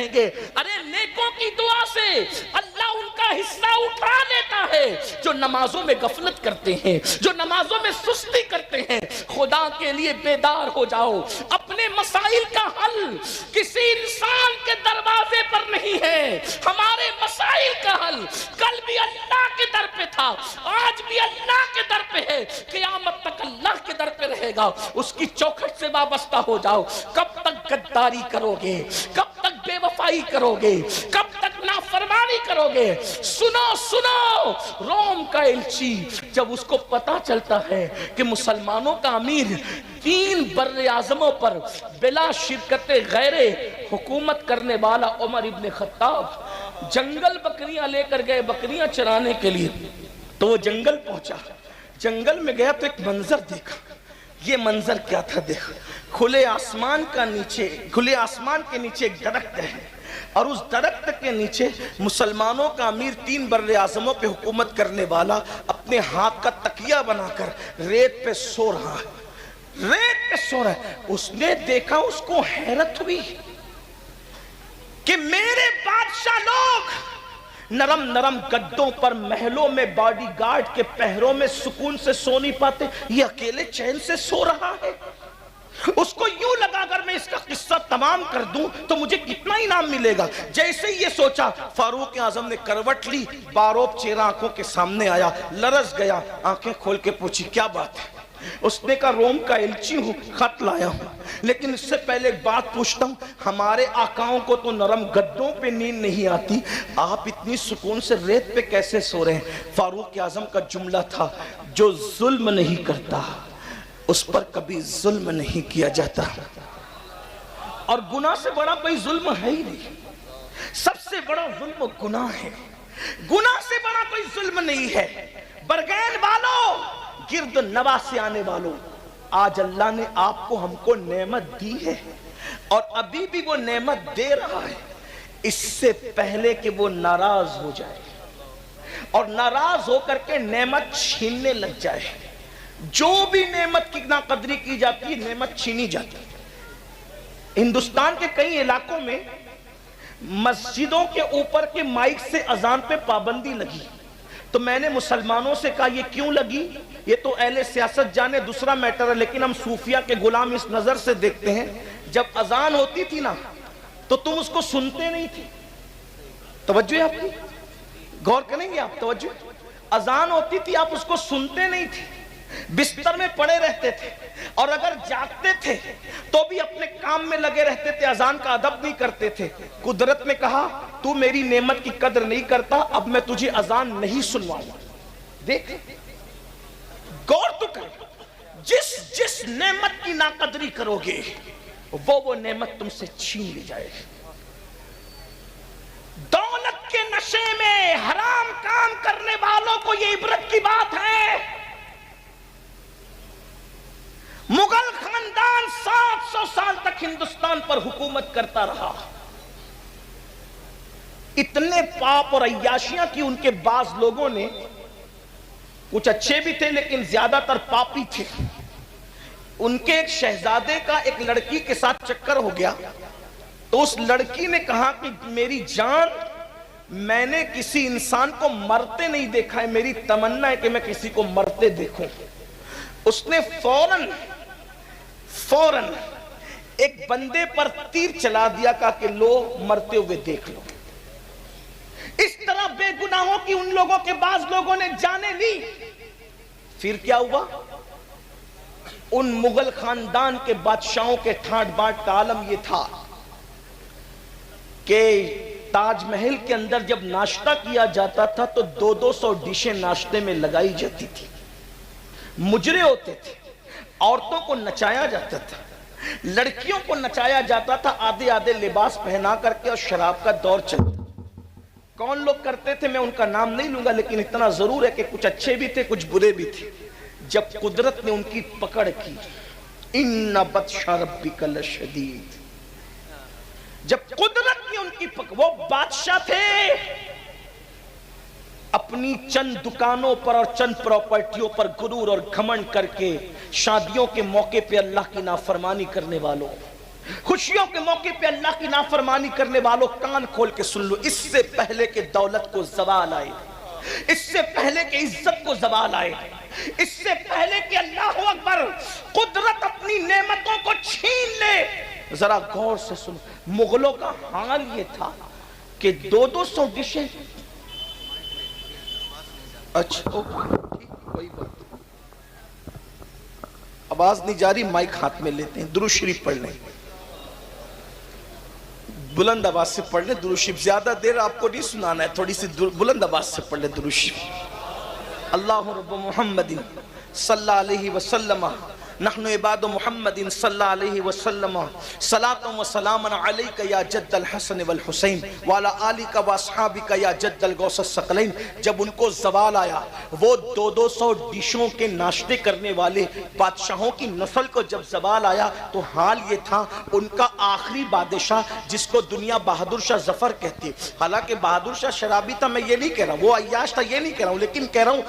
رہیں گے۔ ارے نیکوں کی دعا سے اللہ ان کا حصہ اٹھا لیتا ہے۔ جو نمازوں میں غفلت کرتے ہیں، جو نمازوں میں سستی کرتے ہیں، خدا کے لیے بیدار ہو جاؤ۔ اپنے مسائل کا حل کسی انسان کے دروازے پر نہیں ہے۔ ہمارے مسائل کا حل کل بھی اللہ کے در پہ تھا، آج بھی اللہ کے در پہ ہے، قیامت تک اللہ کے در پہ رہے گا۔ اس کی چوکھٹ سے وابستہ ہو جاؤ۔ کب تک غداری کرو گے؟ کب تک بے وفائی کرو گے؟ کب تک نافرمانی کرو گے؟ سنو سنو، روم کا الچی جب اس کو پتا چلتا ہے کہ مسلمانوں کا امیر 3 بر اعظموں پر بلا شرکت غیر حکومت کرنے والا عمر ابن خطاب جنگل بکریاں لے کر گئے بکریاں چرانے کے لیے، تو وہ جنگل پہنچا۔ جنگل میں گیا تو ایک منظر دیکھا۔ یہ منظر کیا تھا؟ دیکھ، کھلے آسمان کے نیچے ایک درخت ہے، اور اس درخت کے نیچے مسلمانوں کا امیر 3 بر اعظموں پہ حکومت کرنے والا اپنے ہاتھ کا تکیہ بنا کر ریت پہ سو رہا ہے۔ ریت پہ سو رہا ہے۔ اس نے دیکھا، اس کو حیرت ہوئی کہ میرے بادشاہ لوگ نرم نرم گدوں پر محلوں میں باڈی گارڈ کے پہروں میں سکون سے سو نہیں پاتے، یہ اکیلے چین سے سو رہا ہے۔ اس کو یوں لگا اگر میں اس کا قصہ تمام کر دوں تو مجھے کتنا انعام ملے گا۔ جیسے ہی یہ سوچا، فاروق اعظم نے کروٹ لی، باروب چہرہ آنکھوں کے سامنے آیا، لرز گیا، آنکھیں کھول کے پوچھی کیا بات ہے؟ اس نے کہا روم کا الچی ہوں، خط لایا ہوں، لیکن اس سے پہلے ایک بات پوچھتا ہوں، ہمارے آقاؤں کو تو نرم گدوں پہ نیند نہیں آتی، آپ اتنی سکون سے ریت پہ کیسے سو رہے ہیں؟ فاروق اعظم کا جملہ تھا، جو ظلم نہیں کرتا اس پر کبھی ظلم نہیں کیا جاتا۔ اور گناہ سے بڑا کوئی ظلم ہے ہی نہیں، سب سے بڑا ظلم گناہ ہے، گناہ سے بڑا کوئی ظلم نہیں ہے۔ برگین والوں، گرد نواز سے آنے والوں، آج اللہ نے آپ کو ہم کو نعمت دی ہے، اور ابھی بھی وہ نعمت دے رہا ہے، اس سے پہلے کہ وہ ناراض ہو جائے اور ناراض ہو کر کے نعمت چھیننے لگ جائے۔ جو بھی نعمت کی ناقدری کی جاتی ہے، نعمت چھینی جاتی ہے۔ ہندوستان کے کئی علاقوں میں مسجدوں کے اوپر کے مائک سے اذان پہ پابندی لگی، تو میں نے مسلمانوں سے کہا یہ کیوں لگی؟ یہ تو اہل سیاست جانے، دوسرا میٹر ہے، لیکن ہم صوفیہ کے غلام اس نظر سے دیکھتے ہیں، جب اذان ہوتی تھی نا تو تم اس کو سنتے نہیں تھی۔ توجہ ہے آپ کی؟ غور کریں گے آپ؟ توجہ، اذان ہوتی تھی آپ اس کو سنتے نہیں تھے، بستر میں پڑے رہتے تھے، اور اگر جاگتے تھے تو بھی اپنے کام میں لگے رہتے تھے، اذان کا ادب نہیں کرتے تھے۔ قدرت نے کہا تو میری نعمت کی قدر نہیں کرتا، اب میں تجھے اذان نہیں سنواؤں۔ دیکھ، غور تو کر، جس نعمت کی ناقدری کرو گے وہ نعمت تم سے چھین لی جائے گی۔ دولت کے نشے میں حرام کام کرنے والوں کو یہ عبرت کی بات ہے۔ مغل خاندان 700 سال تک ہندوستان پر حکومت کرتا رہا، اتنے پاپ اور عیاشیاں کی ان کے بعض لوگوں نے، کچھ اچھے بھی تھے لیکن زیادہ تر پاپی تھے، ان کے ایک شہزادے کا ایک لڑکی کے ساتھ چکر ہو گیا، تو اس لڑکی نے کہا کہ میری جان، میں نے کسی انسان کو مرتے نہیں دیکھا ہے، میری تمنا ہے کہ میں کسی کو مرتے دیکھوں۔ اس نے فوراً ایک بندے پر تیر چلا دیا، کہا کہ لو مرتے ہوئے دیکھ لو۔ اس طرح بے گناہوں کی ان لوگوں کے بعض لوگوں نے جانیں لی۔ پھر کیا ہوا؟ ان مغل خاندان کے بادشاہوں کے ٹھاٹ بانٹ کا عالم یہ تھا کہ تاج محل کے اندر جب ناشتہ کیا جاتا تھا تو 200 ڈشیں ناشتے میں لگائی جاتی تھی، مجرے ہوتے تھے، عورتوں کو نچایا جاتا تھا، لڑکیوں کو نچایا جاتا تھا، آدھے آدھے لباس پہنا کر کے، اور شراب کا دور چلتا۔ کون لوگ کرتے تھے میں ان کا نام نہیں لوں گا، لیکن اتنا ضرور ہے کہ کچھ اچھے بھی تھے کچھ برے بھی تھے۔ جب قدرت نے ان کی پکڑ کی، ان بطش ربک لشدید، جب قدرت نے ان کی پکڑ، وہ بادشاہ تھے، اپنی چند دکانوں پر اور چند پراپرٹیوں پر غرور اور گھمنڈ کر کے شادیوں کے موقع پہ اللہ کی نافرمانی کرنے والوں، خوشیوں کے موقع پہ اللہ کی نافرمانی کرنے والوں کان کھول کے سن لو، اس سے پہلے کہ دولت کو زوال آئے، اس سے پہلے کہ عزت کو زوال آئے، اس سے پہلے کہ اللہ اکبر قدرت اپنی نعمتوں کو چھین لے، ذرا غور سے سنو، مغلوں کا حال یہ تھا کہ 200 ڈشیں، اچھا کوئی بات، آواز نہیں جاری، مائک ہاتھ میں لیتے ہیں، درود شریف پڑھ لیں، بلند آواز سے پڑھ لیں درود شریف، زیادہ دیر آپ کو نہیں سنانا ہے، تھوڑی سی بلند آواز سے پڑھ لیں درود شریف۔ اللہ رب محمد صلی اللہ علیہ وسلم نحن عباد محمد صلی اللہ علیہ وسلم صلاۃ و سلام علیک یا جد الحسن والحسین وعلی آلک و اصحابک یا جد الغوث الثقلین۔ جب ان کو زوال آیا، وہ 200 ڈشوں کے ناشتے کرنے والے بادشاہوں کی نسل کو جب زوال آیا تو حال یہ تھا، ان کا آخری بادشاہ جس کو دنیا بہادر شاہ ظفر کہتی، حالانکہ بہادر شاہ شرابی تھا، میں یہ نہیں کہہ رہا ہوں، وہ عیاش تھا، یہ نہیں کہہ رہا ہوں، لیکن کہہ رہا ہوں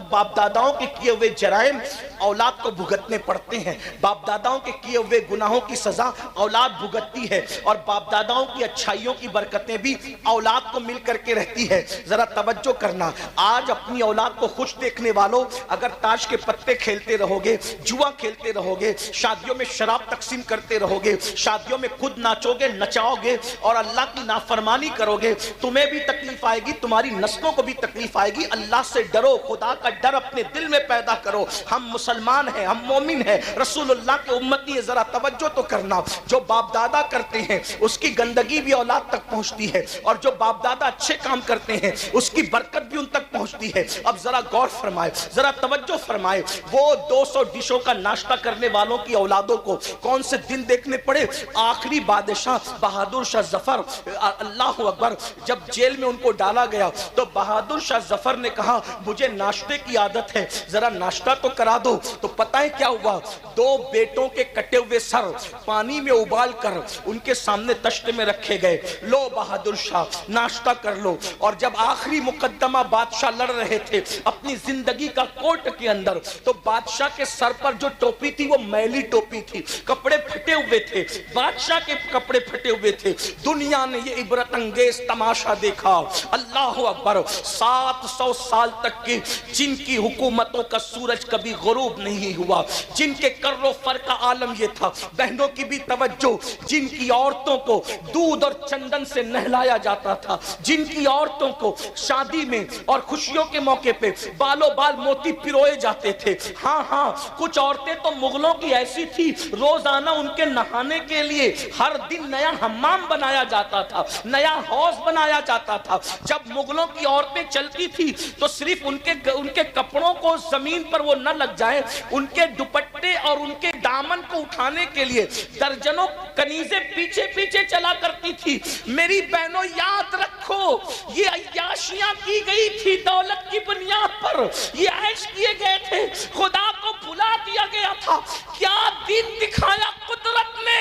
باپ داداؤں کے کیے ہوئے جرائم اولاد کو بھگتنے پڑتے ہیں، باپ داداؤں کے کیے ہوئے گناہوں کی سزا اولاد بھگتتی ہے، اور باپ داداؤں کی اچھائیوں کی برکتیں بھی اولاد کو مل کر کے رہتی ہے۔ ذرا توجہ کرنا، آج اپنی اولاد کو خوش دیکھنے والوں، اگر تاش کے پتے کھیلتے رہو گے، جوا کھیلتے رہو گے، شادیوں میں شراب تقسیم کرتے رہو گے، شادیوں میں خود ناچو گے، نچاؤ گے اور اللہ کی نافرمانی کرو گے، تمہیں بھی تکلیف آئے گی، تمہاری نسلوں کو بھی تکلیف آئے گی۔ اللہ سے ڈرو، خدا کا ڈر اپنے دل میں پیدا کرو۔ ہم مسلمان ہیں، ہم مومن ہے، رسول اللہ کے امتی ہے، ذرا توجہ تو کرنا، جو باپ دادا کرتے ہیں اس کی گندگی بھی اولاد تک پہنچتی ہے، اور جو باپ دادا اچھے کام کرتے ہیں اس کی برکت بھی ان تک پہنچتی ہے۔ اب ذرا غور فرمائے، ذرا توجہ فرمائے، وہ 200 ڈشوں کا ناشتہ کرنے والوں کی اولادوں کو کون سے دن دیکھنے پڑے؟ آخری بادشاہ بہادر شاہ ظفر، اللہ اکبر، جب جیل میں ان کو ڈالا گیا تو بہادر شاہ ظفر نے کہا مجھے ناشتے کی عادت ہے، ذرا ناشتہ تو کرا دو۔ تو پتہ ہے کیا ہوا؟ 2 بیٹوں کے کٹے ہوئے سر پانی میں ابال کر ان کے سامنے تشتے میں رکھے گئے، لو بہادر شاہ ناشتہ کر لو۔ اور جب آخری مقدمہ بادشاہ لڑ رہے تھے اپنی زندگی کا کورٹ کے اندر، تو بادشاہ کے سر پر جو ٹوپی تھی وہ میلی ٹوپی تھی، کپڑے پھٹے ہوئے تھے، بادشاہ کے کپڑے پھٹے ہوئے تھے۔ دنیا نے یہ عبرت انگیز تماشا دیکھا، اللہ اکبر، 700 سال تک کی جن کی حکومتوں کا سورج کبھی غروب نہیں ہوا، جن کے کر و فر کا عالم یہ تھا، بہنوں کی بھی توجہ، جن کی عورتوں کو دودھ اور چندن سے نہلایا جاتا تھا، جن کی عورتوں کو شادی میں اور خوشیوں کے موقع پہ بالوں بال موتی پروئے جاتے تھے۔ ہاں کچھ عورتیں تو مغلوں کی ایسی تھی، روزانہ ان کے نہانے کے لیے ہر دن نیا حمام بنایا جاتا تھا، نیا حوض بنایا جاتا تھا۔ جب مغلوں کی عورتیں چلتی تھی تو صرف ان کے کپڑوں کو زمین پر وہ نہ لگ جائے، ان کے دوپٹے اور ان کے دامن کو اٹھانے کے لیے درجنوں کنیزیں پیچھے پیچھے چلا کرتی تھی۔ میری بہنوں یاد رکھو، یہ عیاشیاں کی گئی تھی دولت کی بنیاد پر، یہ عیش کیے گئے تھے، خدا کو بھلا دیا گیا تھا۔ کیا دن دکھایا قدرت نے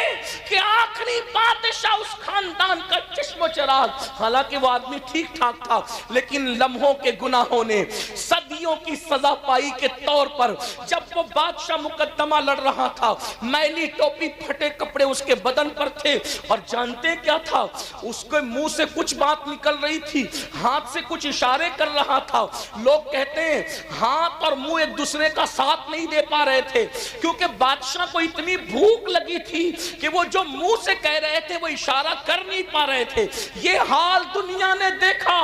کہ آخری بادشاہ اس خاندان کا چشم و چراغ، حالانکہ وہ آدمی ٹھیک ٹھاک تھا لیکن لمحوں کے گناہوں نے صدیوں کی سزا پائی کے طور پر جب وہ بادشاہ مقدمہ لڑ رہا تھا، میلی ٹوپی پھٹے کپڑے اس کے بدن پر تھے، اور جانتے کیا تھا؟ اس کے منہ سے کچھ بات نکل رہی تھی، ہاتھ سے کچھ اشارے کر رہا تھا۔ لوگ کہتے ہیں ہاتھ اور منہ ایک دوسرے کا ساتھ نہیں دے پا رہے تھے، کیونکہ بادشاہ کو اتنی بھوک لگی تھی کہ وہ جو منہ سے کہہ رہے تھے وہ اشارہ کر نہیں پا رہے تھے۔ یہ حال دنیا نے دیکھا۔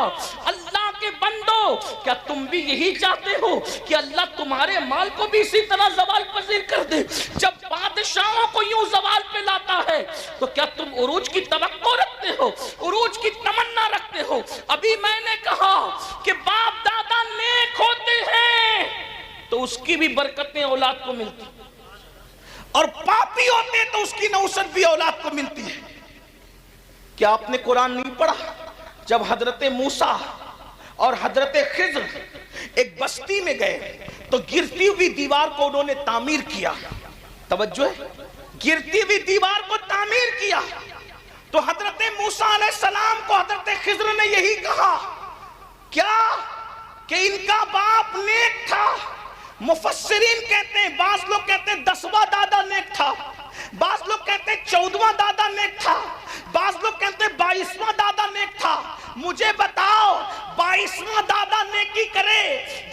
اللہ کے بندو، کیا تم بھی یہی چاہتے ہو کہ اللہ تمہارے مال کو بھی اسی طرح زوال پذیر کر دے؟ جب بادشاہوں کو یوں زوال پہ لاتا ہے تو کیا تم عروج کی توقع رکھتے ہو، عروج کی تمنا رکھتے ہو؟ ابھی میں نے کہا کہ باپ دادا نیک ہوتے ہیں تو اس کی بھی برکتیں اولاد کو ملتی، اور پاپی ہوتے ہیں تو اس کی نوست بھی اولاد کو ملتی ہے۔ کیا آپ نے قرآن نہیں پڑھا؟ جب حضرت موسیٰ اور حضرت خضر ایک بستی میں گئے تو گرتی ہوئی دیوار کو انہوں نے تعمیر کیا، توجہ ہے، گرتی ہوئی دیوار کو تعمیر کیا، تو حضرت موسیٰ علیہ السلام کو حضرت خضر نے یہی کہا، کیا کہ ان کا باپ نیک تھا؟ مفسرین کہتے ہیں، بعض لوگ کہتے ہیں 10واں دادا نیک تھا، بعض لوگ کہتے ہیں 14واں دادا نیک تھا، بعض لوگ کہتے ہیں 22واں دادا نیک تھا. مجھے بتاؤ 22واں دادا نیکی کرے،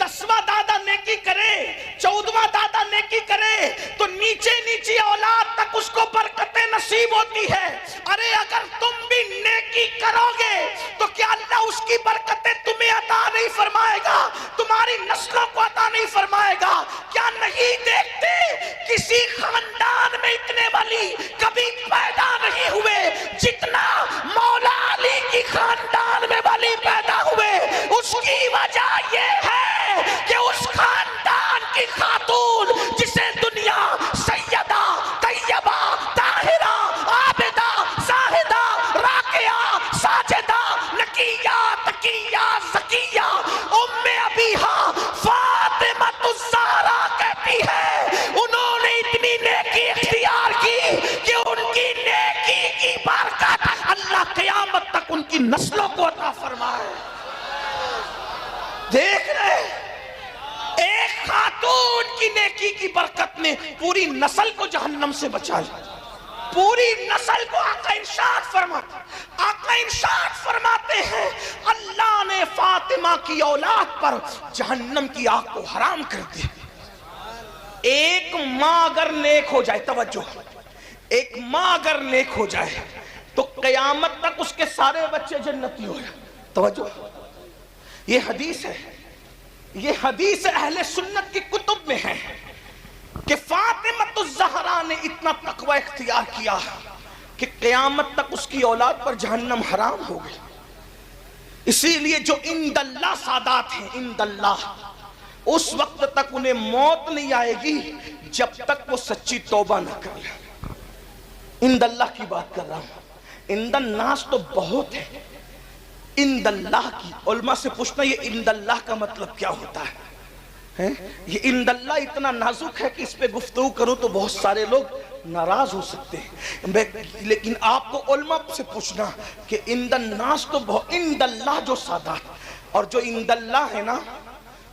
10واں دادا نیکی کرے، 14واں دادا نیکی کرے تو نیچے نیچے اولاد تک اس کو برکتیں نصیب ہوتی ہے. ارے اگر تم بھی نیکی کرو گے تو کیا اللہ اس کی برکتیں تمہیں عطا نہیں فرمائے گا، تمہاری نسلوں کو عطا نہیں فرمائے گا؟ کیا نہیں دیکھتے کسی خاندان میں اتنے ولی کبھی پیدا نہیں ہوئے جتنا مولا علی کی خاندان میں ولی پیدا ہوئے؟ اس کی وجہ یہ ہے کہ اس خاندان کی خاتون جسے دنیا سیدہ طیبہ طاہرہ عابدہ زاہدہ راکعہ ساجدہ نقیہ تقیہ زکیہ ام ابیہا فاطمہ الزہرا کہتی ہے، انہوں نے اتنی نیکی اختیار کی کہ ان کی نیکی کی برکت اللہ قیامت تک ان کی نسلوں کو عطا فرمائے. دیکھ رہے ایک خاتون کی نیکی کی برکت نے پوری نسل کو جہنم سے بچا لیا، پوری نسل کو. آقا ارشاد فرماتے ہیں اللہ نے فاطمہ کی اولاد پر جہنم کی آگ کو حرام کر دیا. ایک ماں اگر نیک ہو جائے، توجہ، ایک ماں اگر نیک ہو جائے تو قیامت تک اس کے سارے بچے جنتی ہو جائیں. توجہ، یہ حدیث ہے، یہ حدیث اہل سنت کی کتب میں ہے کہ فاطمہ الزہرا نے اتنا تقوی اختیار کیا کہ قیامت تک اس کی اولاد پر جہنم حرام ہو گئی. اسی لیے جو عند اللہ سادات ہیں، عند اللہ، اس وقت تک انہیں موت نہیں آئے گی جب تک وہ سچی توبہ نہ کر لیں. عند اللہ کی بات کر رہا ہوں، عند الناس تو بہت ہے، عند اللہ کی. علماء سے پوچھنا یہ عند اللہ کا مطلب کیا ہوتا ہے؟ یہ عند اللہ اتنا نازک ہے کہ اس پہ گفتگو کروں تو بہت سارے لوگ ناراض ہو سکتے ہیں، لیکن آپ کو علماء سے پوچھنا کہ عند الناس تو بہت، عند اللہ جو سادات اور جو عند اللہ ہے نا،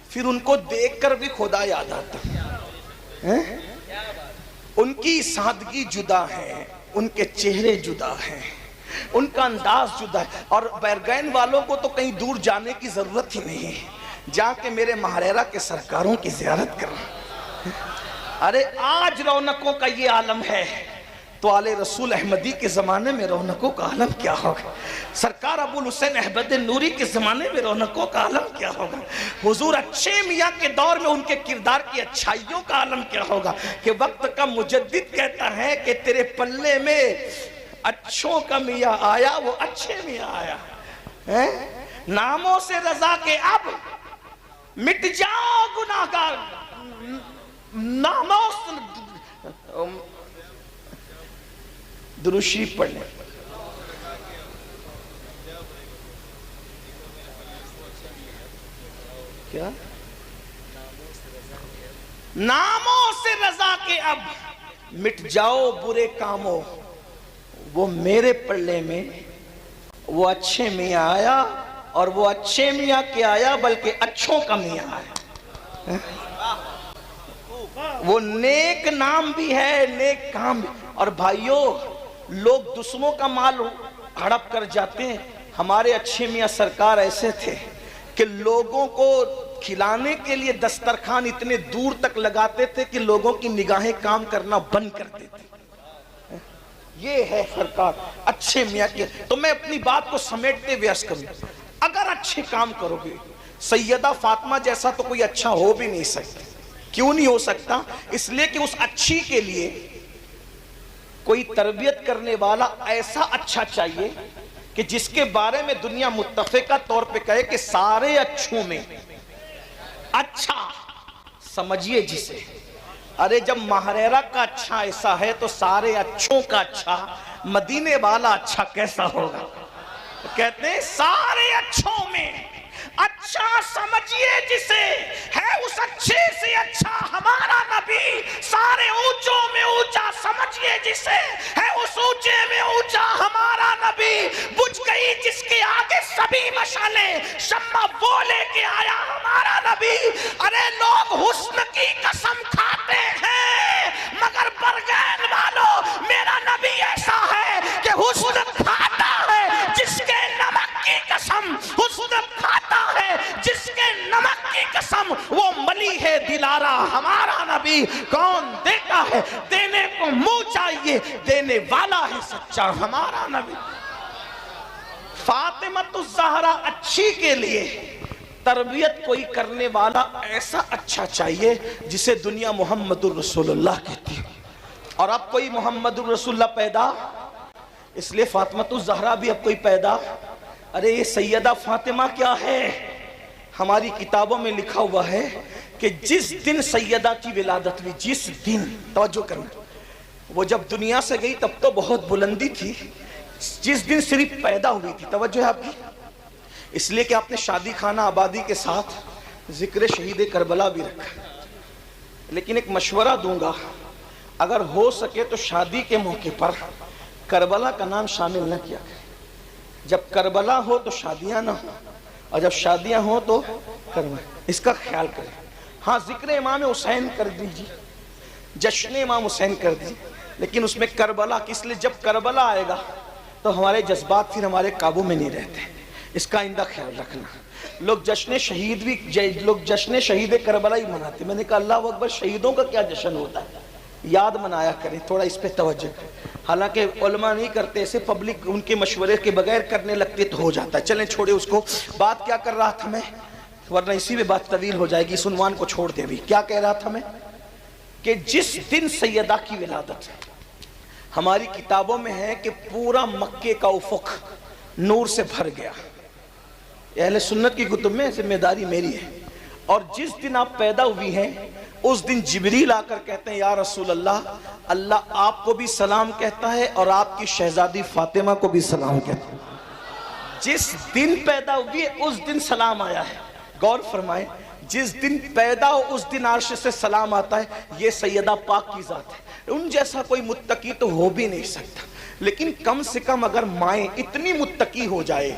پھر ان کو دیکھ کر بھی خدا یاد آتا ہے. ان کی سادگی جدا ہے، ان کے چہرے جدا ہیں، ان کا انداز جدا ہے. اور بیرگین والوں کو تو کہیں دور جانے کی ضرورت ہی نہیں ہے، جا کے میرے مہریرہ کے سرکاروں کی زیارت کرنا. ارے آج رونقوں کا یہ عالم ہے تو آل رسول احمدی کے زمانے میں رونقوں کا عالم کیا ہوگا؟ سرکار ابو الحسین احمد نوری کے زمانے میں رونقوں کا عالم کیا ہوگا؟ حضور اچھے میاں کے دور میں ان کے کردار کی اچھائیوں کا عالم کیا ہوگا؟ کہ وقت کا مجدد کہتا ہے کہ تیرے پلے میں اچھوں کا میاں آیا، وہ اچھے میاں آیا. ناموں سے رضا کے اب مٹ جاؤ گناہگار، ناموں سے درود شریف پڑھ لیں. کیا؟ ناموں سے رضا کے اب مٹ جاؤ برے کاموں، وہ میرے پلے میں وہ اچھے میاں آیا، اور وہ اچھے میاں کے آیا بلکہ اچھوں کا میاں آیا. وہ نیک نام بھی ہے، نیک کام بھی. اور بھائیوں، لوگ دوسروں کا مال ہڑپ کر جاتے ہیں. ہمارے اچھے میاں سرکار ایسے تھے کہ لوگوں کو کھلانے کے لیے دسترخوان اتنے دور تک لگاتے تھے کہ لوگوں کی نگاہیں کام کرنا بند کر دیتے. یہ ہے سرکار اچھے میاں کے. تو میں اپنی بات کو سمیٹتے ہوئے عرض کروں، اگر اچھے کام کرو گے، سیدہ فاطمہ جیسا تو کوئی اچھا ہو بھی نہیں سکتا. کیوں نہیں ہو سکتا؟ اس لیے کہ اس اچھی کے لیے کوئی تربیت کرنے والا ایسا اچھا چاہیے کہ جس کے بارے میں دنیا متفقہ طور پہ کہے کہ سارے اچھوں میں اچھا سمجھیے جسے. ارے جب مہریرہ کا اچھا ایسا ہے تو سارے اچھوں کا اچھا مدینے والا اچھا کیسا ہوگا؟ کہتے ہیں سارے اچھوں میں اچھا سمجھیے جسے، ہے اس اچھے سے اچھا ہمارا نبی. سارے اونچوں میں اونچا سمجھیے جسے، ہے اس اونچے میں اونچا ہمارا نبی. بجھ گئی جس کے آگے سبھی مشعلیں، شمع وہ لے کے آیا ہمارا نبی. ارے لوگ حسن کی قسم کھاتے ہیں مگر برگین والوں دلا رہا ہمارا نبی کون دیتا ہے دینے کو منہ چاہیے دینے والا ہے سچا ہمارا نبی فاطمہ الزہرا اچھی کے لیے تربیت کوئی کرنے والا ایسا اچھا چاہیے جسے دنیا محمد الرسول اللہ کہتی ہے اور اب کوئی محمد الرسول اللہ پیدا اس لیے فاطمہ الزہرا بھی اب کوئی پیدا ارے یہ سیدہ فاطمہ کیا ہے ہماری کتابوں میں لکھا ہوا ہے کہ جس دن سیدہ کی ولادت ہوئی جس دن توجہ کرنا وہ جب دنیا سے گئی تب تو بہت بلندی تھی جس دن صرف پیدا ہوئی تھی توجہ ہے آپ کی اس لیے کہ آپ نے شادی خانہ آبادی کے ساتھ ذکر شہید کربلا بھی رکھا لیکن ایک مشورہ دوں گا اگر ہو سکے تو شادی کے موقع پر کربلا کا نام شامل نہ کیا کریں جب کربلا ہو تو شادیاں نہ ہوں اور جب شادیاں ہوں تو کربلا اس کا خیال کریں ہاں ذکر امام حسین کر دیجیے جشن امام حسین کر دیجیے لیکن اس میں کربلا کس لیے جب کربلا آئے گا تو ہمارے جذبات پھر ہمارے قابو میں نہیں رہتے اس کا آئندہ خیال رکھنا لوگ جشن شہید کربلا ہی مناتے میں نے کہا اللہ اکبر شہیدوں کا کیا جشن ہوتا ہے یاد منایا کریں تھوڑا اس پہ توجہ کریں حالانکہ علماء نہیں کرتے اسے پبلک ان کے مشورے کے بغیر کرنے لگتے تو ہو جاتا ہے چلیں چھوڑے اس کو بات کیا کر رہا تھا میں ورنہ اسی میں بات طویل ہو جائے گی اس عنوان کو چھوڑ دے بھی کیا کہہ رہا تھا میں کہ جس دن سیدہ کی ولادت ہماری کتابوں میں ہے کہ پورا مکے کا افق نور سے بھر گیا اہل سنت کی کتب میں ذمہ داری میری ہے اور جس دن آپ پیدا ہوئی ہیں اس دن جبریل آ کر کہتے ہیں یا رسول اللہ اللہ آپ کو بھی سلام کہتا ہے اور آپ کی شہزادی فاطمہ کو بھی سلام کہتا ہے جس دن پیدا ہوئی ہے اس دن سلام آیا ہے غور فرمائیں جس دن پیدا ہو اس دن عرش سے سلام آتا ہے یہ سیدہ پاک کی ذات ہے ان جیسا کوئی متقی تو ہو بھی نہیں سکتا لیکن کم سے کم اگر مائیں اتنی متقی ہو جائے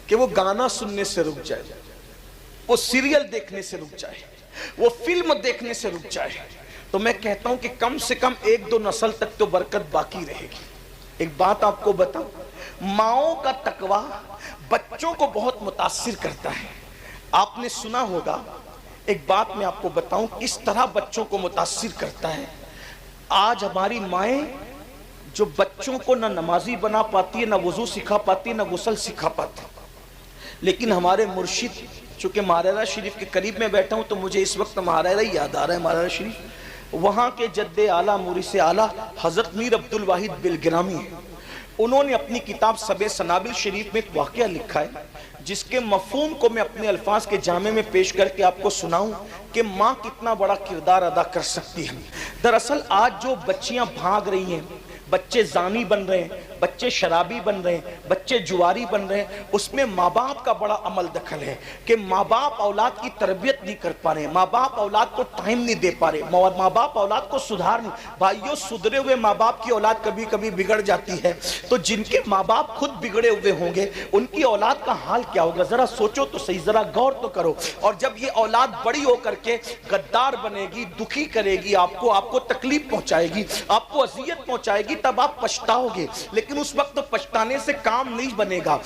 کہ وہ گانا سننے سے رک جائے وہ سیریل دیکھنے سے رک جائے وہ فلم دیکھنے سے رک جائے تو میں کہتا ہوں کہ کم سے کم 1-2 نسل تک تو برکت باقی رہے گی ایک بات آپ کو بتاؤں ماؤں کا تقوی بچوں کو بہت متاثر کرتا ہے آپ نے سنا ہوگا ایک بات میں آپ کو بتاؤں کس طرح بچوں کو متاثر کرتا ہے آج ہماری مائیں جو بچوں کو نہ نمازی بنا پاتی ہے نہ وضو سکھا پاتی ہے نہ غسل سکھا پاتی لیکن ہمارے مرشد چونکہ مہاررہ شریف کے قریب میں بیٹھا ہوں تو مجھے اس وقت مہاررہ ہی یاد آ رہا ہے مہاررہ شریف وہاں کے جد اعلیٰ مورث اعلیٰ حضرت میر عبدالواحد بلگرامی ہیں انہوں نے اپنی کتاب سب سنابل شریف میں ایک واقعہ لکھا ہے جس کے مفہوم کو میں اپنے الفاظ کے جامع میں پیش کر کے آپ کو سناؤں کہ ماں کتنا بڑا کردار ادا کر سکتی ہے دراصل آج جو بچیاں بھاگ رہی ہیں بچے زانی بن رہے ہیں بچے شرابی بن رہے ہیں بچے جواری بن رہے ہیں اس میں ماں باپ کا بڑا عمل دخل ہے کہ ماں باپ اولاد کی تربیت نہیں کر پا رہے ماں باپ اولاد کو ٹائم نہیں دے پا رہے ماں باپ اولاد کو سدھار نہیں بھائیو سدھرے ہوئے ماں باپ کی اولاد کبھی کبھی بگڑ جاتی ہے تو جن کے ماں باپ خود بگڑے ہوئے ہوں گے ان کی اولاد کا حال کیا ہوگا ذرا سوچو تو صحیح ذرا غور تو کرو اور جب یہ اولاد بڑی ہو کر کے غدار بنے گی دکھی کرے گی آپ کو تکلیف پہنچائے گی آپ کو اذیت پہنچائے گی تب آپ پچھتاؤ گے لیکن اس وقت تو پچھتانے سے کام نہیں بنے گا